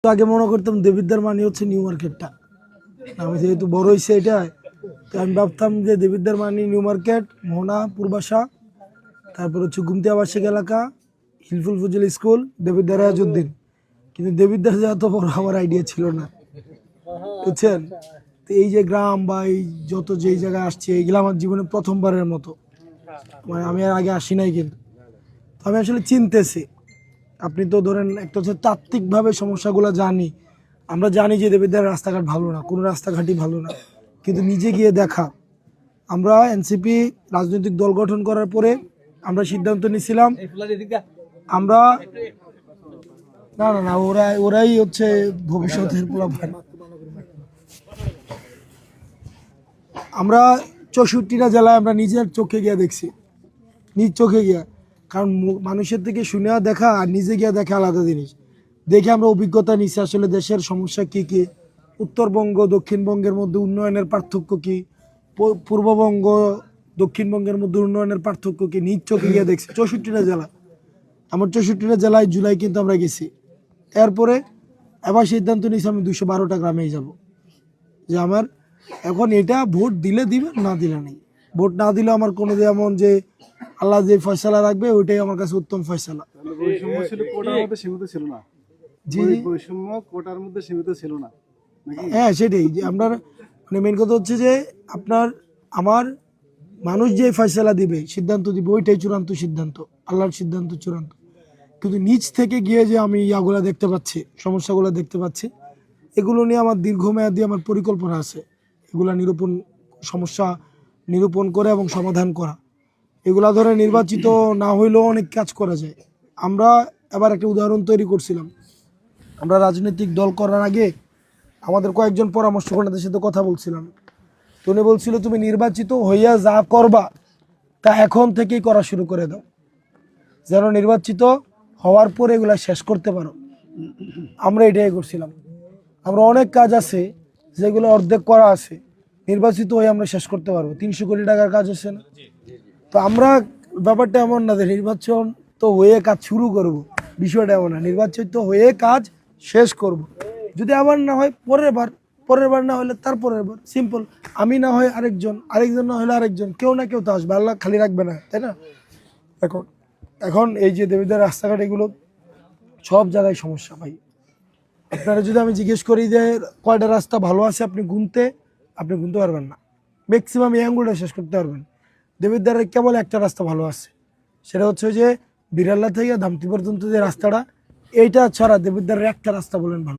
তো আগে মনে করতাম দেবিদ্বার মানে হচ্ছে নিউ মার্কেটটা। আমি যেহেতু বড় হয়েছে এটাই, তো আমি ভাবতাম যে দেবিদ্বার মানে নিউ মার্কেট, মোহনা, পূর্বাশা, তারপর হচ্ছে গুমতি আবাসিক এলাকা, হিলফুল ফজল স্কুল, দেবিদ্বার রাজউদ্দিন। কিন্তু দেবিদ্বার যে এত বড় আমার আইডিয়া ছিল না, বুঝছেন? তো এই যে গ্রাম বা এই যত যেই জায়গায় আসছে, এইগুলো আমার জীবনে প্রথমবারের মতো। মানে আমি আর আগে আসি নাই, কিন্তু তো আমি আসলে চিনতেছি। আপনি তো ধরেন একটা হচ্ছে তাত্ত্বিকভাবে সমস্যাগুলো জানি, আমরা জানি যে দেবিদ্বার রাস্তাঘাট ভালো না, কোনো রাস্তাঘাটই ভালো না, কিন্তু নিজে গিয়ে দেখা। আমরা এনসিপি রাজনৈতিক দল গঠন করার পরে আমরা সিদ্ধান্ত নিয়েছিলাম, আমরা না না না ওরাই হচ্ছে ভবিষ্যতের পোলাপান। আমরা 64টা জেলায় আমরা নিজের চোখে গিয়ে দেখছি, নিজ চোখে গিয়া। কারণ মানুষের থেকে শুনে দেখা আর নিজে গিয়ে দেখা আলাদা জিনিস। দেখে আমরা অভিজ্ঞতা নিচ্ছি আসলে দেশের সমস্যা কি কি, উত্তরবঙ্গ দক্ষিণবঙ্গের মধ্যে উন্নয়নের পার্থক্য কি, পূর্ববঙ্গ দক্ষিণবঙ্গের মধ্যে উন্নয়নের পার্থক্য কি, নিজ চোখে গিয়ে দেখছি 64টা জেলা। আমার 64টা জেলায় জুলাই কিন্তু আমরা গেছি। এরপরে এবার সিদ্ধান্ত নিয়েছি আমি 212টা গ্রামেই যাব। যে আমার এখন এটা ভোট দিলে দিবে, না দিলে নেই। ভোট না দিলে আমার কোনো যেমন যে আল্লাহ যে ফয়সালা রাখবে ওইটাই আমার কাছে উত্তম ফয়সালা। বৈষম্য ছিল কোটার মধ্যে সীমিত ছিল না। জি বৈষম্য কোটার মধ্যে সীমিত ছিল না। হ্যাঁ, সেটাই যে আপনার মানে মেন কথা হচ্ছে যে আপনার আমার মানুষ যে ফয়সালা দিবে, সিদ্ধান্ত দিবে, ওইটাই চূড়ান্ত সিদ্ধান্ত, আল্লাহর সিদ্ধান্ত চূড়ান্ত। কিন্তু নিচ থেকে গিয়ে যে আমি ইয়াগুলা দেখতে পাচ্ছি, সমস্যাগুলো দেখতে পাচ্ছি, এগুলো নিয়ে আমার দীর্ঘমেয়াদী আমার পরিকল্পনা আছে। এগুলা সমস্যা নিরূপণ করে এবং সমাধান করা। এগুলা ধরে নির্বাচিত না হইলেও অনেক কাজ করা যায়। আমরা এবার একটা উদাহরণ তৈরি করছিলাম। আমরা রাজনৈতিক দল করার আগে আমাদের কয়েকজন পরামর্শকর্তাদের সাথে কথা বলছিলাম। তো উনি বলছিল, তুমি নির্বাচিত হইয়া যা করবা তা এখন থেকেই করা শুরু করে দাও, যেন নির্বাচিত হওয়ার পরে এগুলা শেষ করতে পারো। আমরা এটাই করছিলাম। আমরা অনেক কাজ আছে যেগুলো অর্ধেক করা আছে, নির্বাচিত হয়ে আমরা শেষ করতে পারবো। 300 কোটি টাকার কাজ আছে না? তো আমরা ব্যাপারটা এমন না যে নির্বাচন তো হয়ে কাজ শুরু করব, বিষয়টা এমন না। নির্বাচিত হয়ে কাজ শেষ করব। যদি আবার না হয় পরের বার না হলে তারপরের বার, সিম্পল। আমি না হয় আরেকজন না হলে আরেকজন, কেউ না কেউ তো আসবে, আল্লাহ খালি রাখবে না, তাই না? এখন এখন এই যে দেবিদ্বার রাস্তাঘাট, এগুলো সব জায়গায় সমস্যা ভাই। আপনারা যদি আমি জিজ্ঞেস করি যে কয়টা রাস্তা ভালো আছে, আপনি গুনতে পারবেন না। ম্যাক্সিমাম এই আঙ্গুলটা শেষ করতে পারবেন। দেবিদ্বারে কেবল একটা রাস্তা ভালো আছে, সেটা হচ্ছে যে বিড়াল্লা থেকে ধামতি পর্যন্ত যে রাস্তাটা, এইটা ছাড়া দেবিদ্বারের একটা রাস্তা বলেন ভালো।